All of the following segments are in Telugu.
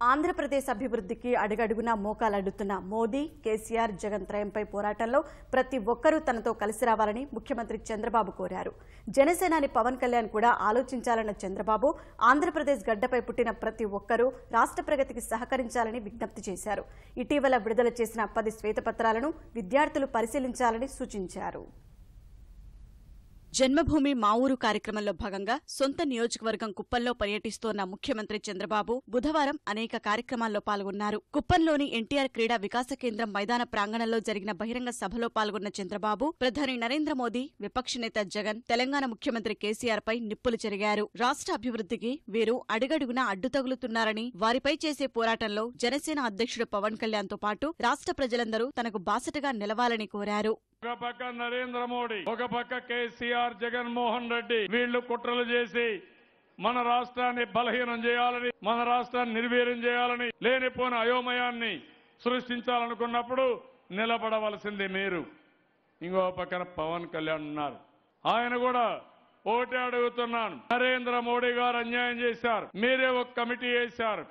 ఆంధ్రప్రదేశ్ అభివృద్ధికి అడుగడుగునా మోకాలడ్డుతున్న మోదీ, కేసీఆర్, జగన్ త్రయంపై పోరాటంలో ప్రతి ఒక్కరూ తనతో కలిసి రావాలని ముఖ్యమంత్రి చంద్రబాబు కోరారు. జనసేనాని పవన్ కళ్యాణ్ కూడా ఆలోచించాలన్న చంద్రబాబు ఆంధ్రప్రదేశ్ గడ్డపై పుట్టిన ప్రతి ఒక్కరూ రాష్ట్ర ప్రగతికి సహకరించాలని విజ్ఞప్తి చేశారు. ఇటీవల విడుదల చేసిన 10 శ్వేతపత్రాలను విద్యార్థులు పరిశీలించాలని సూచించారు. జన్మభూమి మా ఊరు కార్యక్రమంలో భాగంగా సొంత నియోజకవర్గం కుప్పంలో పర్యటిస్తోన్న ముఖ్యమంత్రి చంద్రబాబు బుధవారం అనేక కార్యక్రమాల్లో పాల్గొన్నారు. కుప్పంలోని ఎన్టీఆర్ క్రీడా వికాస కేంద్రం మైదాన ప్రాంగణంలో జరిగిన బహిరంగ సభలో పాల్గొన్న చంద్రబాబు ప్రధాని నరేంద్ర మోదీ, విపక్ష నేత జగన్, తెలంగాణ ముఖ్యమంత్రి కేసీఆర్ పై నిప్పులు చెరిగారు. రాష్ట్ర అభివృద్ధికి వీరు అడుగడుగునా అడ్డుతగులుతున్నారని, వారిపై చేసే పోరాటంలో జనసేన అధ్యక్షుడు పవన్ కళ్యాణ్ తో పాటు రాష్ట్ర ప్రజలందరూ తనకు బాసటగా నిలవాలని కోరారు. ఒక పక్క నరేంద్ర మోడీ, ఒక పక్క కేసీఆర్, జగన్మోహన్ రెడ్డి వీళ్లు కుట్రలు చేసి మన రాష్ట్రాన్ని బలహీనం చేయాలని, మన రాష్ట్రాన్ని నిర్వీర్యం చేయాలని, లేనిపోయిన అయోమయాన్ని సృష్టించాలనుకున్నప్పుడు నిలబడవలసింది మీరు. ఇంకో పక్కన పవన్ కళ్యాణ్ ఉన్నారు. ఆయన కూడా ఓటే అడుగుతున్నాను. నరేంద్ర మోడీ గారు అన్యాయం చేశారు. మీరే ఒక కమిటీ వేశారు.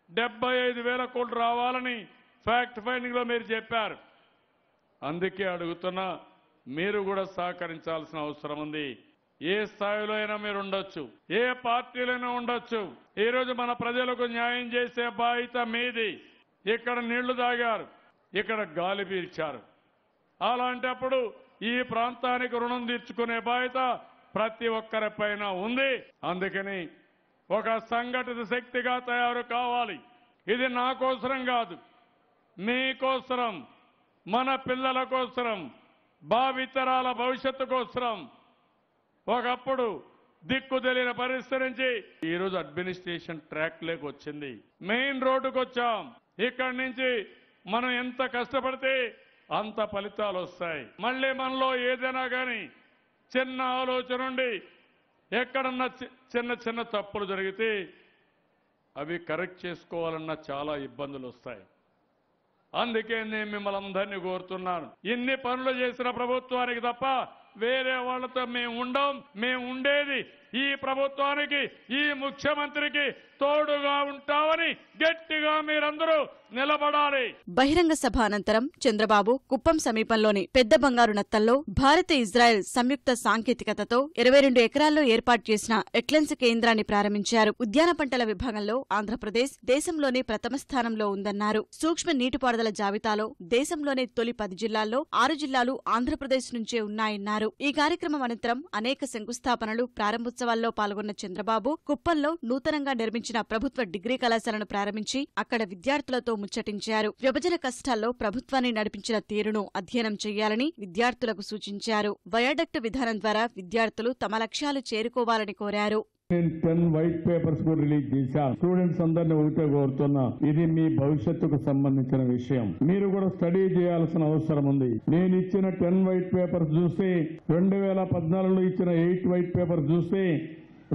75,000 కోట్లు రావాలని ఫ్యాక్ట్ ఫైండింగ్ లో మీరు చెప్పారు. అందుకే అడుగుతున్నా, మీరు కూడా సహకరించాల్సిన అవసరం ఉంది. ఏ స్థాయిలో అయినా మీరు ఉండొచ్చు, ఏ పార్టీలైనా ఉండొచ్చు. ఈ రోజు మన ప్రజలకు న్యాయం చేసే బాధ్యత మీది. ఇక్కడ నీళ్లు తాగారు, ఇక్కడ గాలి పీల్చారు. అలాంటప్పుడు ఈ ప్రాంతానికి రుణం తీర్చుకునే బాధ్యత ప్రతి ఒక్కరిపైన ఉంది. అందుకని ఒక సంఘటిత శక్తిగా తయారు కావాలి. ఇది నా కోసరం కాదు, మీకోసరం, మన పిల్లల కోసరం, భావితరాల భవిష్యత్తు కోసరం. ఒకప్పుడు దిక్కు తెలియని పరిస్థితి నుంచి ఈరోజు అడ్మినిస్ట్రేషన్ ట్రాక్ లేక వచ్చింది. మెయిన్ రోడ్డుకు వచ్చాం. ఇక్కడి నుంచి మనం ఎంత కష్టపడితే అంత ఫలితాలు వస్తాయి. మళ్ళీ మనలో ఏదైనా కానీ చిన్న ఆలోచన ఉండి ఎక్కడన్నా చిన్న చిన్న తప్పులు జరిగితే అవి కరెక్ట్ చేసుకోవాలన్నా చాలా ఇబ్బందులు వస్తాయి. అందుకే నేను మిమ్మల్ని అందరినీ కోరుతున్నాను, ఇన్ని పనులు చేసిన ప్రభుత్వానికి తప్ప వేరే వాళ్లతో మేము ఉండం. మేము ఉండేది ఈ ప్రభుత్వానికి, ఈ ముఖ్యమంత్రికి తోడుగా ఉంటామని గట్టిగా మీరందరూ నిలబడాలి. బహిరంగ సభ అనంతరం చంద్రబాబు కుప్పం సమీపంలోని పెద్ద బంగారు నత్తల్లో భారత ఇజ్రాయెల్ సంయుక్త సాంకేతికతతో 22 ఎకరాల్లో ఏర్పాటు చేసిన ఎక్లెన్స్ కేంద్రాన్ని ప్రారంభించారు. ఉద్యాన పంటల విభాగంలో ఆంధ్రప్రదేశ్ దేశంలోనే ప్రథమ స్థానంలో ఉందన్నారు. సూక్ష్మ నీటిపారుదల జాబితాలో దేశంలోనే తొలి 10 జిల్లాల్లో 6 జిల్లాలు ఆంధ్రప్రదేశ్ నుంచే ఉన్నాయన్నారు. ఈ కార్యక్రమం అనంతరం అనేక శంకుస్థాపనలు, ప్రారంభోత్సవాల్లో పాల్గొన్న చంద్రబాబు కుప్పంలో నూతనంగా నిర్మించిన ప్రభుత్వ డిగ్రీ కళాశాలను ప్రారంభించి అక్కడ విద్యార్థులతో ముచ్చటించారు. విభజన కష్టాల్లో ప్రభుత్వాన్ని నడిపించిన తీరును అధ్యయనం చేయాలని విద్యార్థులకు సూచించారు. వయాడక్ట్ విధానం ద్వారా విద్యార్థులు తమ లక్ష్యాలు చేరుకోవాలని కోరారు. నేను 10 వైట్ పేపర్స్ కూడా రిలీజ్ చేశాను. స్టూడెంట్స్ అందరినీ ఒకటే కోరుతున్నా, ఇది మీ భవిష్యత్తుకు సంబంధించిన విషయం. మీరు కూడా స్టడీ చేయాల్సిన అవసరం ఉంది. నేను ఇచ్చిన 10 వైట్ పేపర్స్ చూస్తే 2014లో ఇచ్చిన 8 వైట్ పేపర్స్ చూస్తే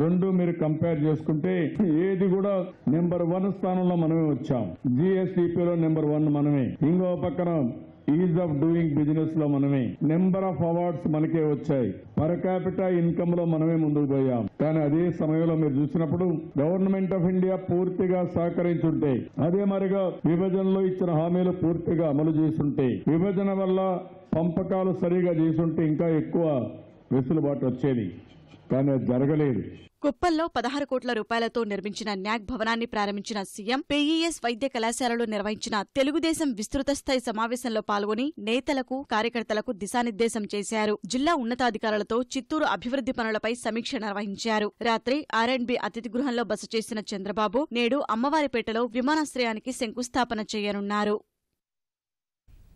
రెండు మీరు కంపేర్ చేసుకుంటే ఏది కూడా నెంబర్ 1 స్థానంలో మనమే వచ్చాం. జిఎస్టిపిలో నెంబర్ 1 మనమే. ఇంకో పక్కన ఈజ్ ఆఫ్ డూయింగ్ బిజినెస్ లో మనమే. నెంబర్ ఆఫ్ అవార్డ్స్ మనకే వచ్చాయి. పర్ క్యాపిటల్ ఇన్కమ్ లో మనమే ముందుకు పోయాం. కానీ అదే సమయంలో మీరు చూసినప్పుడు గవర్నమెంట్ ఆఫ్ ఇండియా పూర్తిగా సహకరించుంటే, అదే మరిగా విభజనలో ఇచ్చిన హామీలు పూర్తిగా అమలు చేసుంటే, విభజన వల్ల పంపకాలు సరిగా చేసుంటే ఇంకా ఎక్కువ వెసులుబాటు వచ్చేది. కానీ అది జరగలేదు. కుప్పంలో 16 కోట్ల రూపాయలతో నిర్మించిన న్యాక్ భవనాన్ని ప్రారంభించిన సీఎం పిఈఎస్ వైద్య కళాశాలలో నిర్వహించిన తెలుగుదేశం విస్తృత స్థాయి సమావేశంలో పాల్గొని నేతలకు, కార్యకర్తలకు దిశానిర్దేశం చేశారు. జిల్లా ఉన్నతాధికారులతో చిత్తూరు అభివృద్ధి పనులపై సమీక్ష నిర్వహించారు. రాత్రి R&B అతిథి గృహంలో బస చేసిన చంద్రబాబు నేడు అమ్మవారిపేటలో విమానాశ్రయానికి శంకుస్థాపన చేయనున్నారు.